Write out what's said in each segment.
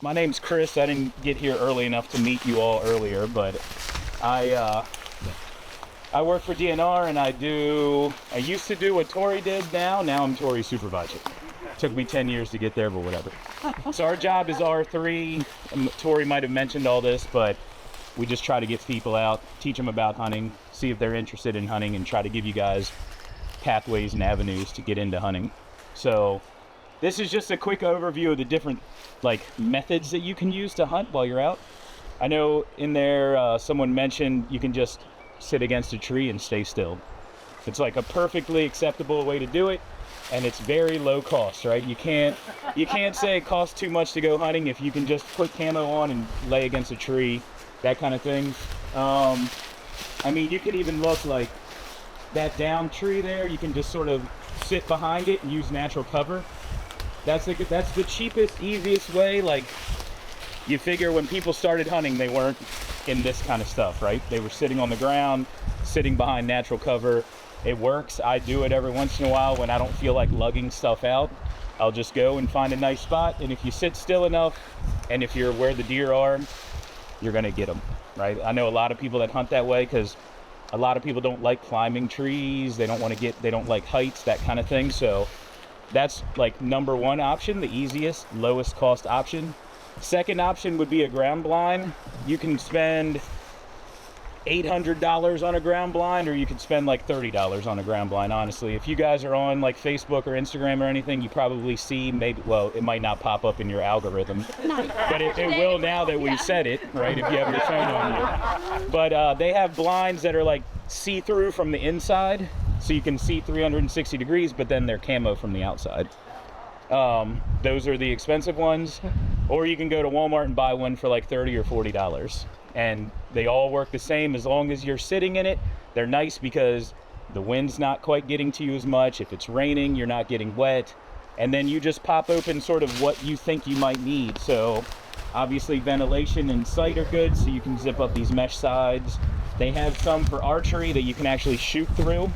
my name's Chris. I didn't get here early enough to meet you all earlier, but I work for DNR, and I used to do what Tori did. Now I'm Tori's supervisor. Took me 10 years to get there, but whatever. So our job is R3. Tori might have mentioned all this, but we just try to get people out, teach them about hunting, see if they're interested in hunting, and try to give you guys pathways and avenues to get into hunting. So this is just a quick overview of the different methods that you can use to hunt while you're out. I know in there someone mentioned you can just sit against a tree and stay still. It's like a perfectly acceptable way to do it, and it's very low cost, right? You can't say it costs too much to go hunting if you can just put camo on and lay against a tree, that kind of thing. I mean, you could even look like that down tree there. You can just sort of sit behind it and use natural cover. That's the cheapest, easiest way. Like, you figure when people started hunting, they weren't in this kind of stuff, right? They were sitting on the ground, sitting behind natural cover. It works. I do it every once in a while when I don't feel like lugging stuff out. I'll just go and find a nice spot, and if you sit still enough, and if you're where the deer are, you're gonna get them, right? I know a lot of people that hunt that way because a lot of people don't like climbing trees. They don't like heights, that kind of thing. So that's like number one option, the easiest, lowest cost option. Second option would be a ground blind. You can spend $800 on a ground blind, or you could spend like $30 on a ground blind. Honestly, if you guys are on like Facebook or Instagram or anything, you probably see, maybe, well, it might not pop up in your algorithm, but it will now that we've said it, right? If you have your phone on you. But they have blinds that are like see-through from the inside, so you can see 360 degrees, but then they're camo from the outside. Those are the expensive ones. Or you can go to Walmart and buy one for like $30 or $40. And they all work the same as long as you're sitting in it. They're nice because the wind's not quite getting to you as much. If it's raining, you're not getting wet. And then you just pop open sort of what you think you might need. So obviously ventilation and sight are good, so you can zip up these mesh sides. They have some for archery that you can actually shoot through.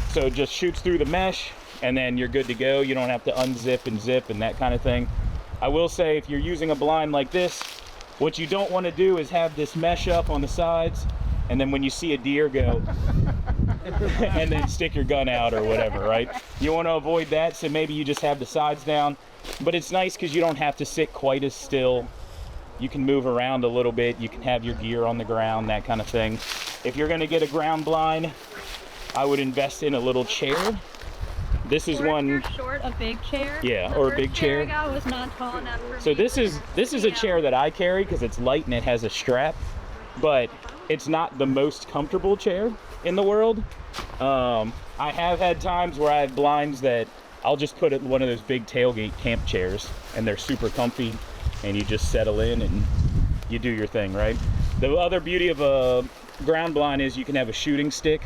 So it just shoots through the mesh, and then you're good to go. You don't have to unzip and zip and that kind of thing. I will say, if you're using a blind like this, what you don't want to do is have this mesh up on the sides, and then when you see a deer go, and then stick your gun out or whatever, right? You want to avoid that, so maybe you just have the sides down. But it's nice because you don't have to sit quite as still. You can move around a little bit. You can have your gear on the ground, that kind of thing. If you're going to get a ground blind, I would invest in a little chair. This is one. If you're short, a big chair. Yeah, or a big chair. The first chair I got was not tall enough for me. So this is a chair that I carry because it's light and it has a strap, but it's not the most comfortable chair in the world. I have had times where I have blinds that I'll just put it in one of those big tailgate camp chairs, and they're super comfy, and you just settle in and you do your thing, right? The other beauty of a ground blind is you can have a shooting stick.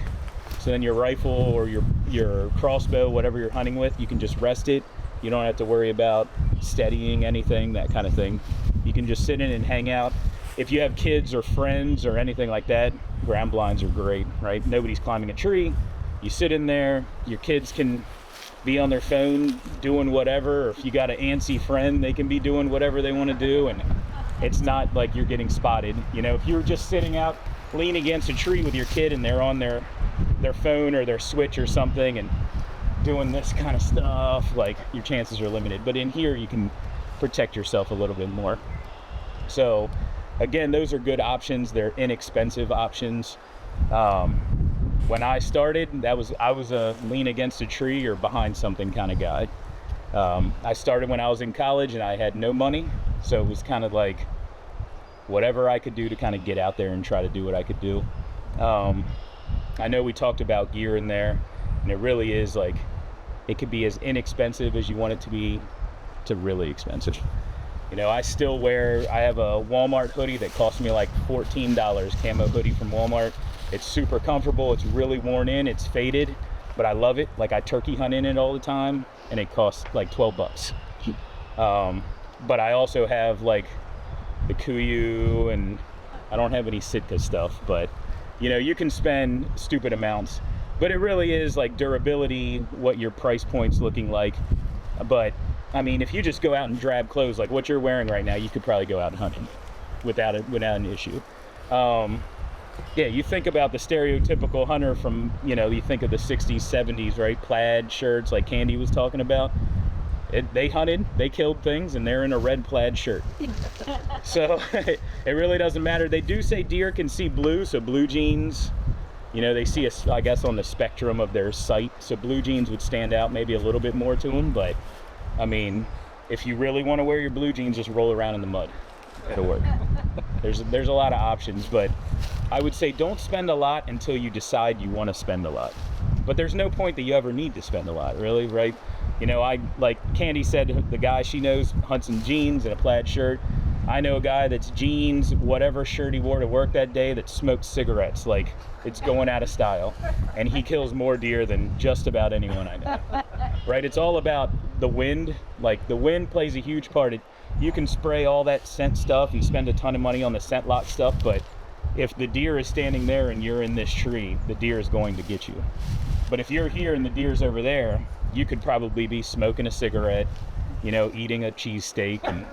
So then your rifle or your crossbow, whatever you're hunting with, you can just rest it. You don't have to worry about steadying anything, that kind of thing. You can just sit in and hang out. If you have kids or friends or anything like that, ground blinds are great, right? Nobody's climbing a tree. You sit in there, your kids can be on their phone doing whatever, or if you got an antsy friend, they can be doing whatever they want to do, and it's not like you're getting spotted. You know, if you're just sitting out, leaning against a tree with your kid and they're on their phone or their Switch or something and doing this kind of stuff, like, your chances are limited. But in here you can protect yourself a little bit more. So again, those are good options. They're inexpensive options. When I started, I was a lean against a tree or behind something kind of guy. I started when I was in college and I had no money, so it was kind of like whatever I could do to kind of get out there and try to do what I could do. I know we talked about gear in there, and it really is like, it could be as inexpensive as you want it to be to really expensive. You know, I have a Walmart hoodie that cost me like $14, camo hoodie from Walmart. It's super comfortable, it's really worn in, it's faded, but I love it. Like, I turkey hunt in it all the time, and it costs like 12 bucks. But I also have like the Kuiu, and I don't have any Sitka stuff, but you know, you can spend stupid amounts, but it really is like durability, what your price point's looking like. But I mean, if you just go out and drab clothes like what you're wearing right now, you could probably go out hunting without an issue. Yeah, you think about the stereotypical hunter from, you think of the 60s, 70s, right? Plaid shirts like Candy was talking about. They hunted, they killed things, and they're in a red plaid shirt. So it really doesn't matter. They do say deer can see blue, so blue jeans, they see us, I guess, on the spectrum of their sight. So blue jeans would stand out maybe a little bit more to them, but I mean, if you really want to wear your blue jeans, just roll around in the mud. It'll work. There's a lot of options, but I would say don't spend a lot until you decide you want to spend a lot. But there's no point that you ever need to spend a lot, really, right? I, like Candy said, the guy she knows hunts in jeans and a plaid shirt. I know a guy that's jeans, whatever shirt he wore to work that day, that smokes cigarettes like it's going out of style. And he kills more deer than just about anyone I know. Right? It's all about the wind. Like, the wind plays a huge part. You can spray all that scent stuff and spend a ton of money on the scent lock stuff, but if the deer is standing there and you're in this tree, the deer is going to get you. But if you're here and the deer's over there, you could probably be smoking a cigarette, eating a cheesesteak, and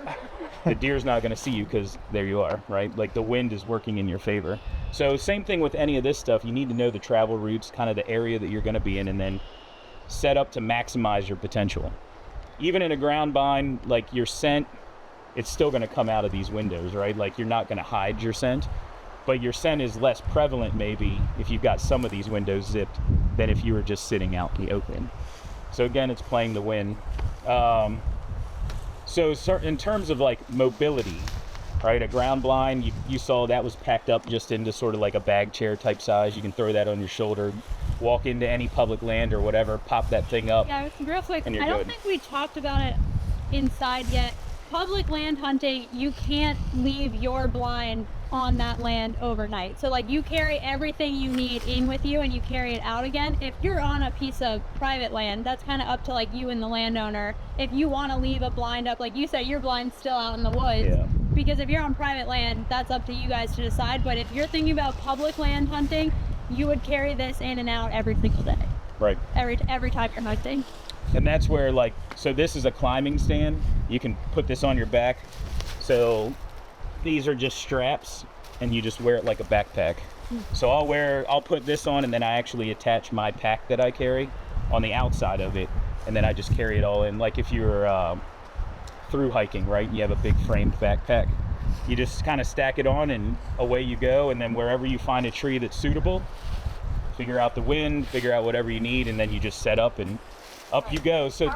the deer's not going to see you because there you are, right? Like, the wind is working in your favor. So same thing with any of this stuff. You need to know the travel routes, kind of the area that you're going to be in, and then set up to maximize your potential. Even in a ground bind, like, your scent, it's still going to come out of these windows, right? Like, you're not going to hide your scent, but your scent is less prevalent maybe if you've got some of these windows zipped than if you were just sitting out in the open. So again, it's playing the wind. So in terms of like mobility, right? A ground blind, you saw that was packed up just into sort of like a bag chair type size. You can throw that on your shoulder, walk into any public land or whatever, pop that thing up. Yeah, real quick, and you're I don't good. think we talked about it inside yet. Public land hunting, you can't leave your blind on that land overnight. So like, you carry everything you need in with you and you carry it out again. If you're on a piece of private land, that's kind of up to like you and the landowner. If you want to leave a blind up, like you said, your blind's still out in the woods. Yeah. Because if you're on private land, that's up to you guys to decide. But if you're thinking about public land hunting, you would carry this in and out every single day. Right. Every time you're hunting. And that's where, like, so this is a climbing stand. You can put this on your back. So these are just straps and you just wear it like a backpack. So I'll put this on and then I actually attach my pack that I carry on the outside of it. And then I just carry it all in. Like if you're through hiking, right? You have a big framed backpack. You just kind of stack it on and away you go. And then wherever you find a tree that's suitable, figure out the wind, figure out whatever you need, and then you just set up and up you go. So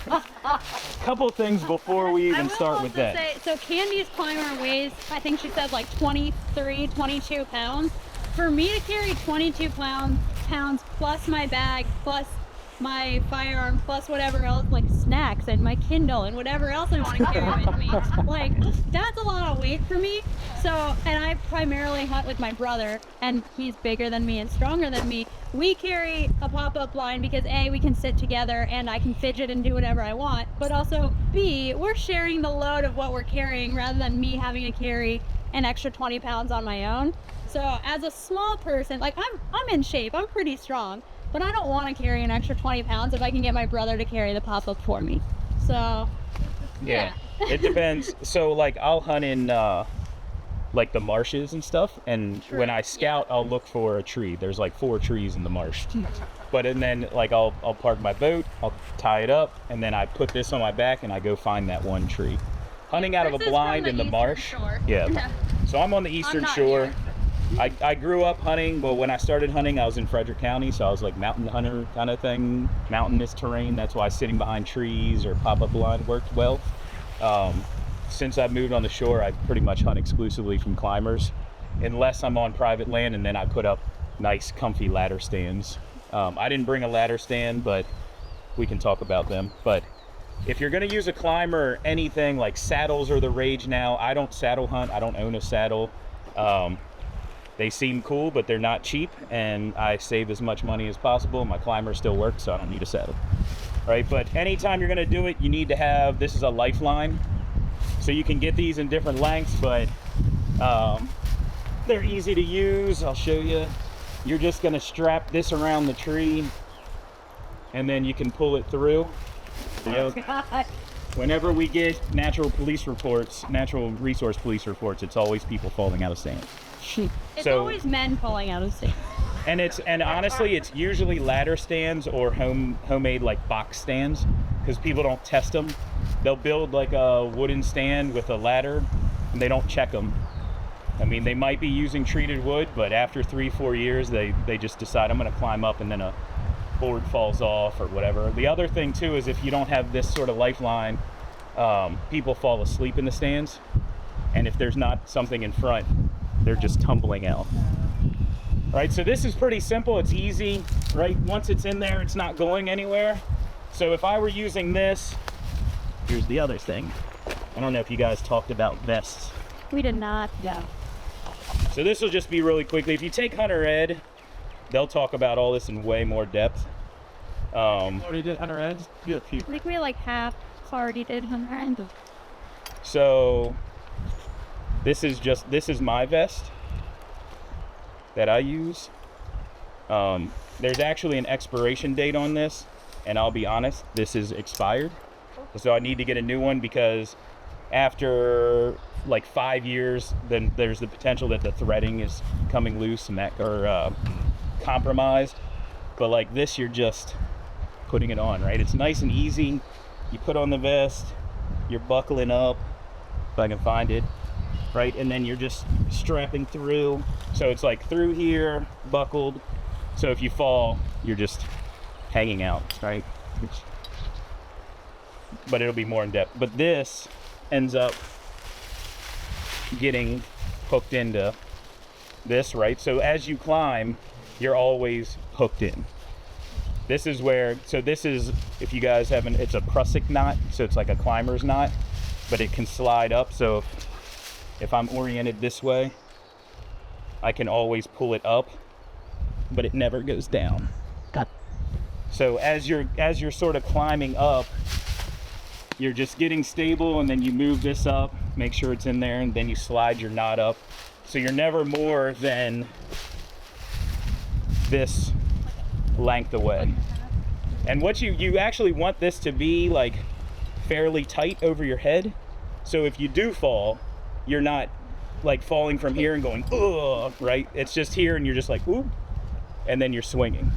a couple things before we even start with that. So Candy's climber weighs, I think she said like 23, 22 pounds. For me to carry 22 pounds plus my bag, plus my firearm, plus whatever else, like snacks and my Kindle and whatever else I want to carry with me, like, that's a lot of weight for me. So, and I primarily hunt with my brother, and he's bigger than me and stronger than me. We carry a pop-up blind because A, we can sit together and I can fidget and do whatever I want, but also B, we're sharing the load of what we're carrying rather than me having to carry an extra 20 pounds on my own. So as a small person, like I'm in shape, I'm pretty strong, but I don't want to carry an extra 20 pounds if I can get my brother to carry the pop-up for me. So yeah. It depends. So like I'll hunt in like the marshes and stuff, and when I scout, I'll look for a tree. There's like 4 trees in the marsh. And then like I'll park my boat, I'll tie it up, and then I put this on my back and I go find that one tree. Hunting out of a blind in the marsh. Yeah. So I'm on the eastern shore. I grew up hunting, but when I started hunting, I was in Frederick County, so I was like mountain hunter kind of thing, mountainous terrain. That's why sitting behind trees or pop-up blind worked well. Since I've moved on the shore, I pretty much hunt exclusively from climbers, unless I'm on private land, and then I put up nice, comfy ladder stands. I didn't bring a ladder stand, but we can talk about them. But if you're gonna use a climber or anything, like saddles are the rage now. I don't saddle hunt, I don't own a saddle. They seem cool, but they're not cheap, and I save as much money as possible. My climber still works, so I don't need a saddle. Right, but anytime you're gonna do it, you need to have, this is a lifeline. So you can get these in different lengths, but they're easy to use. I'll show you. You're just gonna strap this around the tree, and then you can pull it through. God. Whenever we get natural resource police reports, it's always people falling out of stands. It's always men falling out of stands. And honestly, it's usually ladder stands or homemade like box stands, because people don't test them. They'll build like a wooden stand with a ladder, and they don't check them. I mean, they might be using treated wood, but after 3-4 years, they just decide, I'm going to climb up, and then a board falls off or whatever. The other thing too is if you don't have this sort of lifeline, people fall asleep in the stands, and if there's not something in front, they're just tumbling out. Right, so this is pretty simple, it's easy, right? Once it's in there, it's not going anywhere. So if I were using this, here's the other thing. I don't know if you guys talked about vests. We did not. Yeah. So this will just be really quickly. If you take Hunter Ed, they'll talk about all this in way more depth. Already did Hunter Ed? I think we like half already did Hunter Ed. So this is my vest that I use. There's actually an expiration date on this, and I'll be honest, this is expired. So I need to get a new one, because after like 5 years, then there's the potential that the threading is coming loose and that, or compromised. But like this, you're just putting it on, right? It's nice and easy. You put on the vest, you're buckling up, if I can find it, right? And then you're just strapping through. So it's like through here, buckled. So if you fall, you're just hanging out, right? But it'll be more in depth. But this ends up getting hooked into this, right? So as you climb, you're always hooked in. This is where, so this is, if you guys haven't, it's a prusik knot. So it's like a climber's knot, but it can slide up. So if I'm oriented this way, I can always pull it up, but it never goes down. So as you're sort of climbing up, you're just getting stable, and then you move this up, make sure it's in there, and then you slide your knot up. So you're never more than this length away. And what you actually want this to be like fairly tight over your head. So if you do fall, you're not like falling from here and going, ugh, right? It's just here, and you're just like, ooh, and then you're swinging.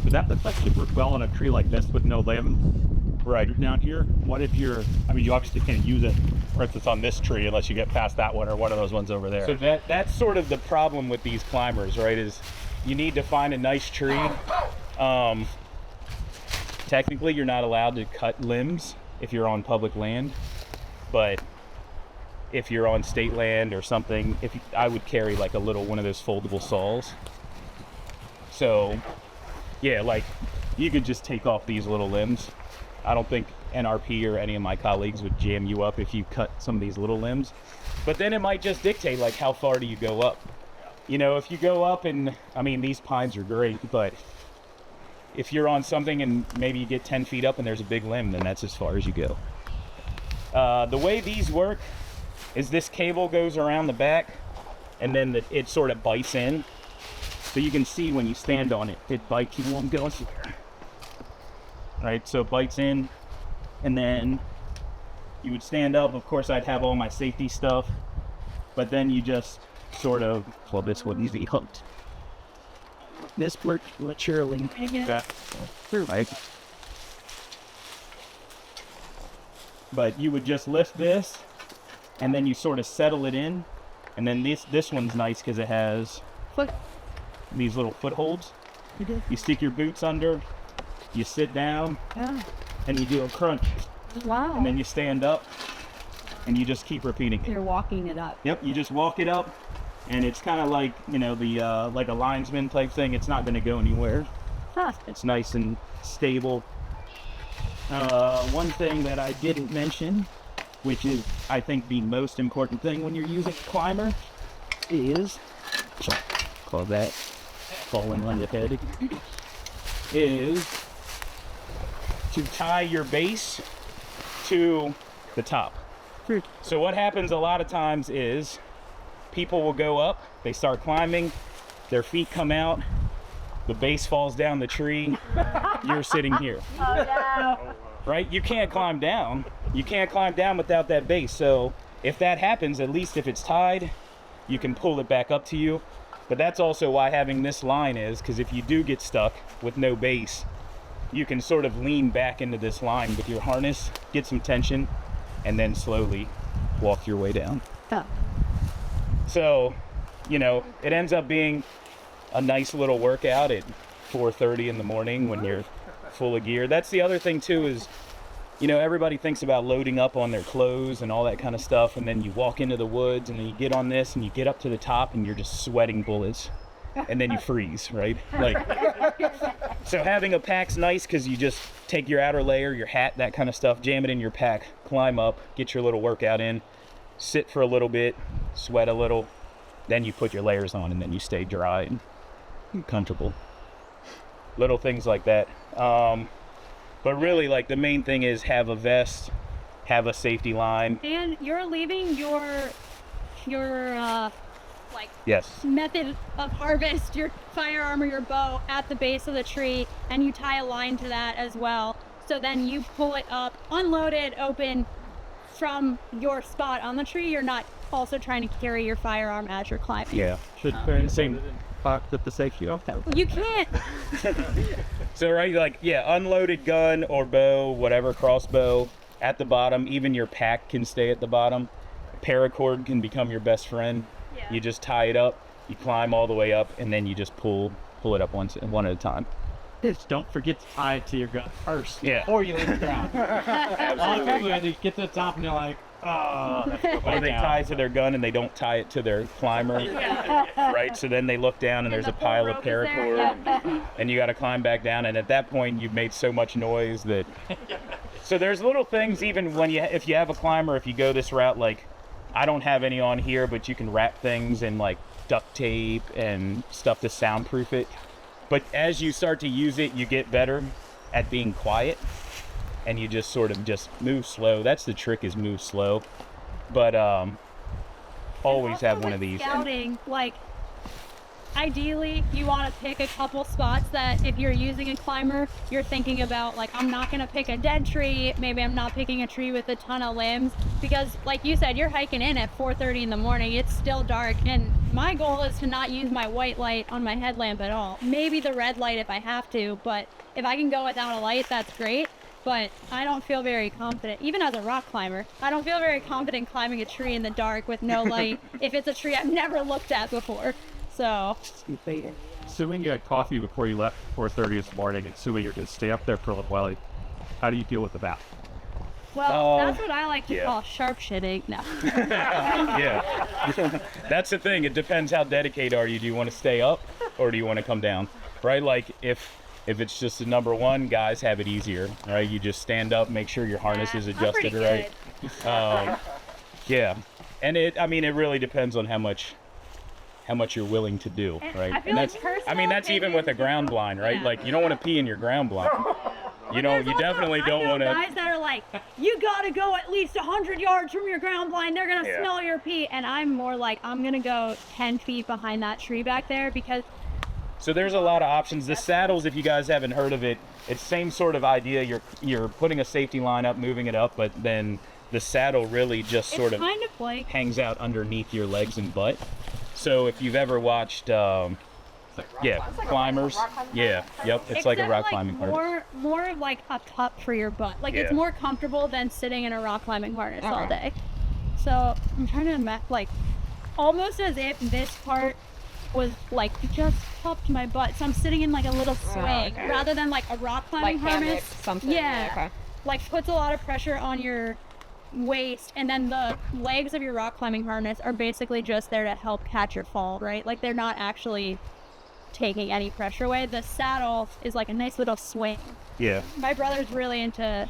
But that looks like should work well on a tree like this with no limb. Right. Down here, what if you're, I mean, you obviously can't use it, for instance, on this tree unless you get past that one or one of those ones over there. So that's sort of the problem with these climbers, right? Is you need to find a nice tree. Technically, you're not allowed to cut limbs if you're on public land, but if you're on state land or something, I would carry like a little one of those foldable saws. So yeah, like you could just take off these little limbs. I don't think NRP or any of my colleagues would jam you up if you cut some of these little limbs, but then it might just dictate like how far do you go up. You know, if you go up, and I mean, these pines are great, but if you're on something and maybe you get 10 feet up and there's a big limb, then that's as far as you go. The way these work is this cable goes around the back, and then it sort of bites in. So you can see when you stand on it, it bites. You won't go here. Right, so it bites in, and then you would stand up. Of course, I'd have all my safety stuff, but then you just sort of, well, this wouldn't be hooked. This works literally. Right. But you would just lift this, and then you sort of settle it in, and then this one's nice because it has these little footholds. You stick your boots under, you sit down, and you do a crunch. Wow. And then you stand up, and you just keep repeating it. You're walking it up. Yep, you just walk it up, and it's kind of like, you know, the like a linesman type thing. It's not going to go anywhere. Huh. It's nice and stable. One thing that I didn't mention, which is I think the most important thing when you're using a climber, is call that falling on your head, is to tie your base to the top. So what happens a lot of times is people will go up, they start climbing, their feet come out, the base falls down the tree, you're sitting here. Right? You can't climb down. You can't climb down without that base. So if that happens, at least if it's tied, you can pull it back up to you. But that's also why having this line is, because if you do get stuck with no base, you can sort of lean back into this line with your harness, get some tension, and then slowly walk your way down. Oh. So, you know, it ends up being a nice little workout at 4:30 in the morning when you're full of gear. That's the other thing too is, you know, everybody thinks about loading up on their clothes and all that kind of stuff, and then you walk into the woods and then you get on this and you get up to the top and you're just sweating bullets and then you freeze, right? Like, so having a pack's nice because you just take your outer layer, your hat, that kind of stuff, jam it in your pack, climb up, get your little workout in, sit for a little bit, sweat a little, then you put your layers on and then you stay dry and comfortable. Little things like that. But really, like, the main thing is have a vest, have a safety line. And you're leaving your like Yes. method of harvest, your firearm or your bow at the base of the tree, and you tie a line to that as well. So then you pull it up, unload it, open from your spot on the tree. You're not also trying to carry your firearm as you're climbing. Yeah. Should same put the safety off. You can't. So, right, like, yeah, unloaded gun or bow, whatever, crossbow at the bottom. Even your pack can stay at the bottom. Paracord can become your best friend. Yeah. You just tie it up, you climb all the way up, and then you just pull it up one at a time. Just don't forget to tie it to your gun first. Yeah. Before you leave the ground. A lot of people had to get to the top and they're like, oh. Or they tie it to their gun and they don't tie it to their climber. Right? So then they look down and there's a pile of paracord. And you got to climb back down. And at that point, you've made so much noise that. So there's little things, even when if you have a climber, if you go this route, like, I don't have any on here, but you can wrap things in like duct tape and stuff to soundproof it. But as you start to use it, you get better at being quiet, and you just sort of just move slow. That's the trick, is move slow. But always have one of these. Scouting, like, ideally, you want to pick a couple spots that if you're using a climber, you're thinking about, like, I'm not going to pick a dead tree. Maybe I'm not picking a tree with a ton of limbs, because like you said, you're hiking in at 4:30 in the morning. It's still dark, and my goal is to not use my white light on my headlamp at all. Maybe the red light if I have to, but if I can go without a light, that's great. But I don't feel very confident, even as a rock climber, I don't feel very confident climbing a tree in the dark with no light if it's a tree I've never looked at before. So, Assuming you had coffee before you left 4:30 this morning, and assuming you're going to stay up there for a little while, how do you deal with the bath? well, that's what I like to call sharp shitting. No. Yeah. That's the thing. It depends how dedicated are you. Do you want to stay up or do you want to come down? Right? Like, if it's just a number one, guys have it easier, right? You just stand up, make sure your harness is adjusted right. Yeah. And it really depends on how much you're willing to do, right? I feel and like that's even with a ground blind, right? Yeah. Like, you don't want to pee in your ground blind. You know, you definitely don't want to. Guys that are like, you gotta go at least 100 yards from your ground blind. They're gonna smell your pee. And I'm more like, I'm gonna go 10 feet behind that tree back there, because. So there's a lot of options. The saddles, if you guys haven't heard of it, it's same sort of idea. You're putting a safety line up, moving it up, but then the saddle really just sort of kind of like hangs out underneath your legs and butt. So if you've ever watched, climbers, it's like a rock climbing harness. More like a cup for your butt. Like, it's more comfortable than sitting in a rock climbing harness all day. So I'm trying to imagine, like, almost as if this part was like just cupped my butt. So I'm sitting in like a little swing rather than like a rock climbing harness. Something. Yeah. Okay. Like, puts a lot of pressure on your waist, and then the legs of your rock climbing harness are basically just there to help catch your fall, right? Like, they're not actually taking any pressure away. The saddle is like a nice little swing. Yeah. My brother's really into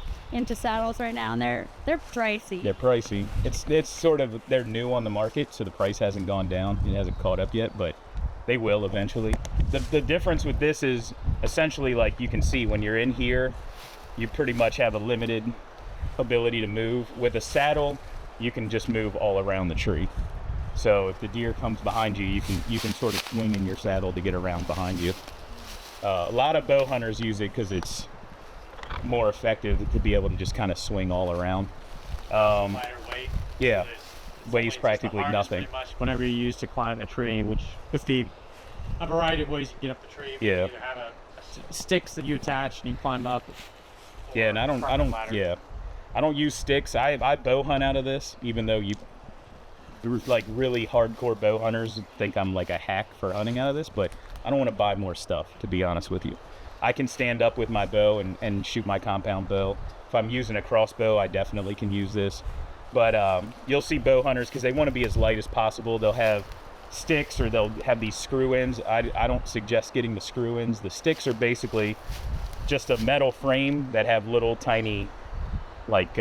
saddles right now, and they're pricey. They're pricey. It's sort of, they're new on the market, so the price hasn't gone down. It hasn't caught up yet, but they will eventually. The difference with this is essentially, like, you can see when you're in here, you pretty much have a limited ability to move. With a saddle, you can just move all around the tree. So if the deer comes behind you, you can sort of swing in your saddle to get around behind you. A lot of bow hunters use it because it's more effective to be able to just kind of swing all around. Lighter weight. Yeah, So weighs practically the nothing. pretty much whenever you use to climb a tree, which could be a variety of ways you get up the tree. You Yeah. either have sticks that you attach and you climb up. Yeah, and I don't, ladder. yeah, I don't use sticks. I bow hunt out of this, even though like really hardcore bow hunters think I'm like a hack for hunting out of this, but I don't want to buy more stuff, to be honest with you. I can stand up with my bow and shoot my compound bow. If I'm using a crossbow, I definitely can use this. But you'll see bow hunters, because they want to be as light as possible, they'll have sticks or they'll have these screw ends. I don't suggest getting the screw ends. The sticks are basically just a metal frame that have little tiny like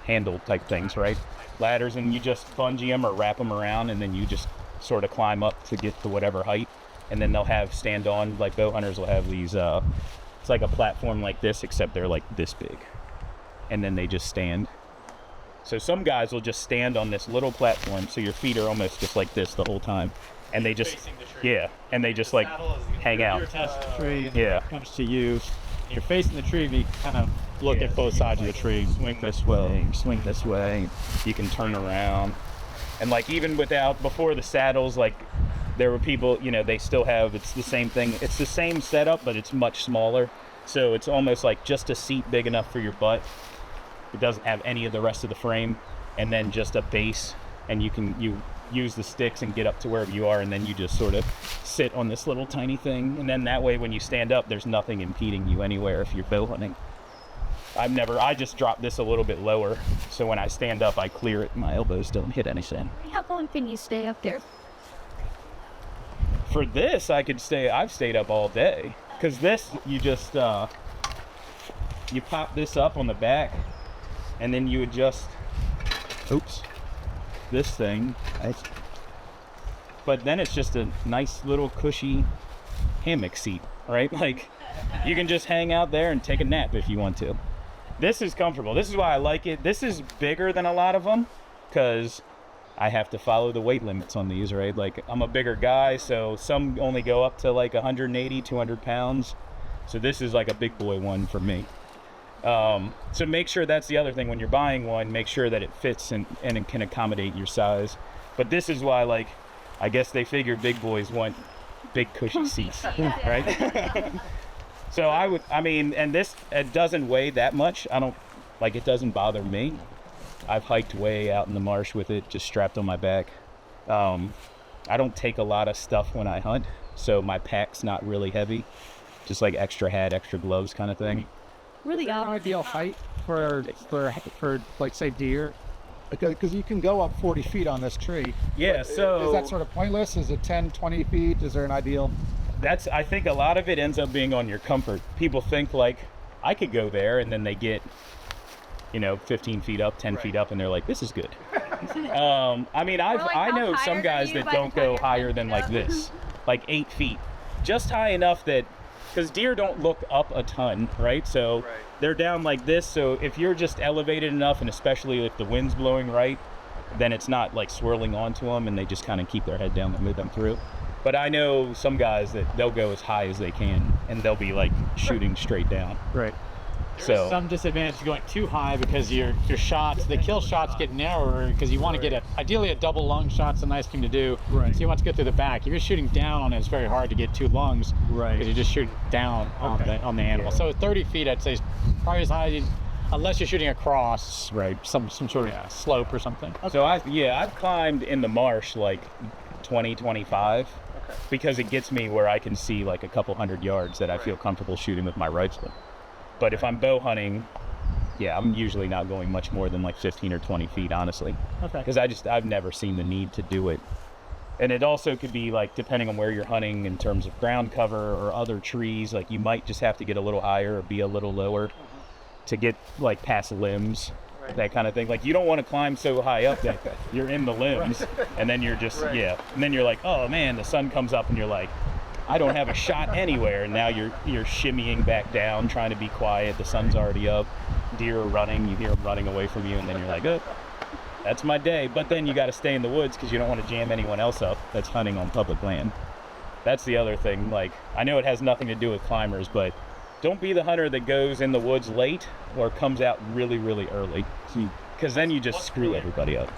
handle type things, right? Ladders, and you just bungee them or wrap them around, and then you just sort of climb up to get to whatever height. And then they'll have stand on, like bow hunters will have these it's like a platform like this, except they're like this big, and then they just stand. So some guys will just stand on this little platform, so your feet are almost just like this the whole time, and they just Facing the tree. yeah, and they just like hang out. You're attached to the tree, and Yeah. it comes to you. You're facing the tree, but you kind of look at both sides of the tree. Swing this way, swing this way. You can turn around, and like even before the saddles, like there were people, you know, they still have, it's the same thing. It's the same setup, but it's much smaller. So it's almost like just a seat big enough for your butt. It doesn't have any of the rest of the frame, and then just a base, and you use the sticks and get up to wherever you are, and then you just sort of sit on this little tiny thing, and then that way when you stand up, there's nothing impeding you anywhere if you're bow hunting. I just drop this a little bit lower, so when I stand up, I clear it, my elbows don't hit anything. How long can you stay up there? For this, I've stayed up all day, because this, you just, you pop this up on the back, and then you adjust, this thing, but then it's just a nice little cushy hammock seat, right? Like, you can just hang out there and take a nap if you want to. This is comfortable. This is why I like it. This is bigger than a lot of them, because I have to follow the weight limits on these, right? Like, I'm a bigger guy, so some only go up to like 180, 200 pounds. So this is like a big boy one for me. So make sure, that's the other thing, when you're buying one, make sure that it fits and it can accommodate your size. But this is why, like, I guess they figured big boys want big cushy seats, right? So and this, it doesn't weigh that much. It doesn't bother me. I've hiked way out in the marsh with it, just strapped on my back. I don't take a lot of stuff when I hunt, so my pack's not really heavy. Just like extra hat, extra gloves kind of thing. Really Ideal height for like say deer, because you can go up 40 feet on this tree. Yeah, so Is that sort of pointless? Is it 10, 20 feet? Is there an ideal? I think a lot of it ends up being on your comfort. People think like, I could go there, and then they get, 15 feet up, 10 feet up, and they're like, this is good. I know some guys that don't go higher than like this, like 8 feet, just high enough that, because deer don't look up a ton, right? So they're down like this. So if you're just elevated enough, and especially if the wind's blowing right, then it's not like swirling onto them, and they just kind of keep their head down and move them through. But I know some guys that they'll go as high as they can, and they'll be like shooting straight down. Right. So Some disadvantage to going too high, because your shots, the kill shots get narrower, because you want to get ideally a double lung shot's a nice thing to do. Right. So you want to go through the back. If you're shooting down on it, it's very hard to get two lungs. Right. Because you're just shooting down on the animal. So 30 feet, I'd say, is probably as high as unless you're shooting across some sort of slope or something. So I've climbed in the marsh like 20, 25, because it gets me where I can see like a couple 100 yards that I feel comfortable shooting with my rifle. But if I'm bow hunting, I'm usually not going much more than like 15 or 20 feet, honestly. Okay. Because I've never seen the need to do it. And it also could be like, depending on where you're hunting in terms of ground cover or other trees, like you might just have to get a little higher or be a little lower to get like past limbs, that kind of thing. Like, you don't want to climb so high up that you're in the limbs, and then you're just, and then you're like, oh man, the sun comes up, and you're like, I don't have a shot anywhere, and now you're shimmying back down, trying to be quiet. The sun's already up, deer are running, you hear them running away from you, and then you're like, oh, that's my day. But then you got to stay in the woods, because you don't want to jam anyone else up that's hunting on public land. That's the other thing. Like, I know it has nothing to do with climbers, but don't be the hunter that goes in the woods late or comes out really, really early, because then you just screw everybody up.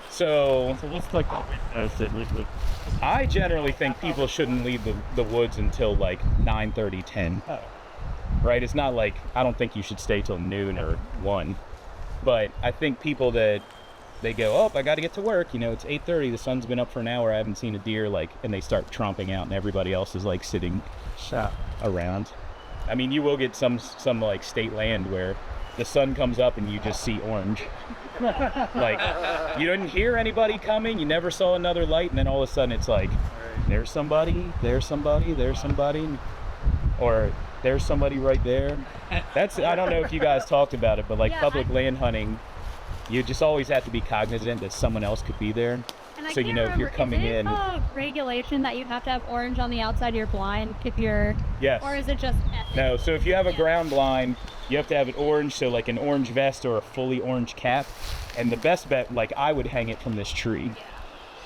So what's like I generally think people shouldn't leave the woods until like 9:30, 10. Right? It's not like, I don't think you should stay till noon or 1. But I think people that they go, oh, I got to get to work. You know, it's 8:30. The sun's been up for an hour. I haven't seen a deer. Like, and they start tromping out, and everybody else is like sitting around. I mean, you will get some like state land where the sun comes up and you just see orange. Like, you didn't hear anybody coming. You never saw another light, and then all of a sudden it's like, there's somebody, there's somebody, there's somebody, or there's somebody right there. That's, I don't know if you guys talked about it, but like public land hunting, you just always have to be cognizant that someone else could be there. And So, you know, if you're coming is it in. a regulation that you have to have orange on the outside of your blind if you're, Yes. or is it just ethics? No, so if you have a ground blind, you have to have it orange, so like an orange vest or a fully orange cap. And the best bet, like, I would hang it from this tree.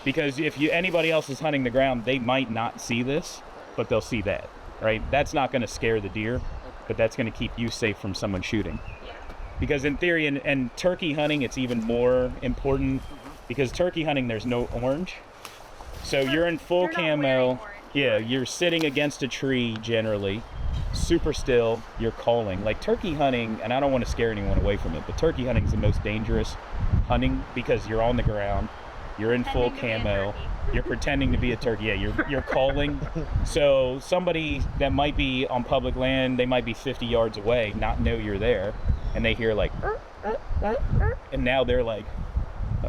Because if anybody else is hunting the ground, they might not see this, but they'll see that, right? That's not going to scare the deer, but that's going to keep you safe from someone shooting. Because in theory, and turkey hunting, it's even more important, because turkey hunting, there's no orange. So you're in full You're not wearing camo. orange. Yeah, you're sitting against a tree generally, super still, you're calling. Like turkey hunting, and I don't want to scare anyone away from it, but turkey hunting is the most dangerous hunting because you're on the ground, you're in full Pretending to be a camo, turkey. you're pretending to be a turkey. Yeah, you're calling. So somebody that might be on public land, they might be 50 yards away, not know you're there, and they hear like, and now they're like,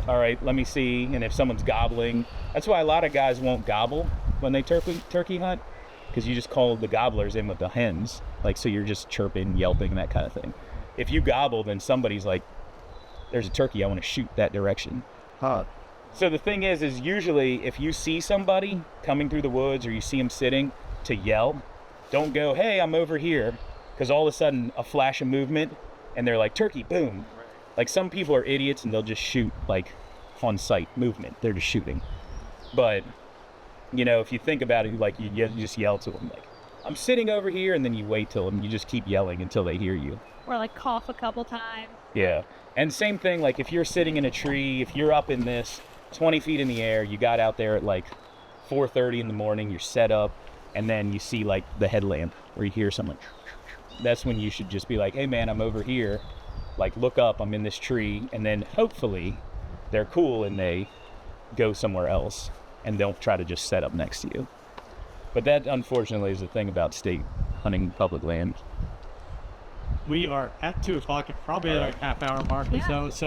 all right, let me see. And if someone's gobbling, that's why a lot of guys won't gobble when they turkey hunt, because you just call the gobblers in with the hens. Like, so you're just chirping, yelping, that kind of thing. If you gobble, then somebody's like, there's a turkey, I want to shoot that direction. So the thing is usually if you see somebody coming through the woods or you see them sitting, to yell. Don't go, hey, I'm over here, because all of a sudden a flash of movement and they're like, turkey, boom. Like, some people are idiots and they'll just shoot like on sight movement. They're just shooting. But, you know, if you think about it, like you just yell to them, like, I'm sitting over here, and then you wait till them, you just keep yelling until they hear you. Or like cough a couple times. Yeah. And same thing, like if you're sitting in a tree, if you're up in this 20 feet in the air, you got out there at like 4:30 in the morning, you're set up, and then you see like the headlamp where you hear someone. That's when you should just be like, hey man, I'm over here. Like, look up, I'm in this tree. And then hopefully they're cool and they go somewhere else and don't try to just set up next to you. But that, unfortunately, is the thing about state hunting public land. We are at 2 o'clock, probably at our half-hour mark or so. So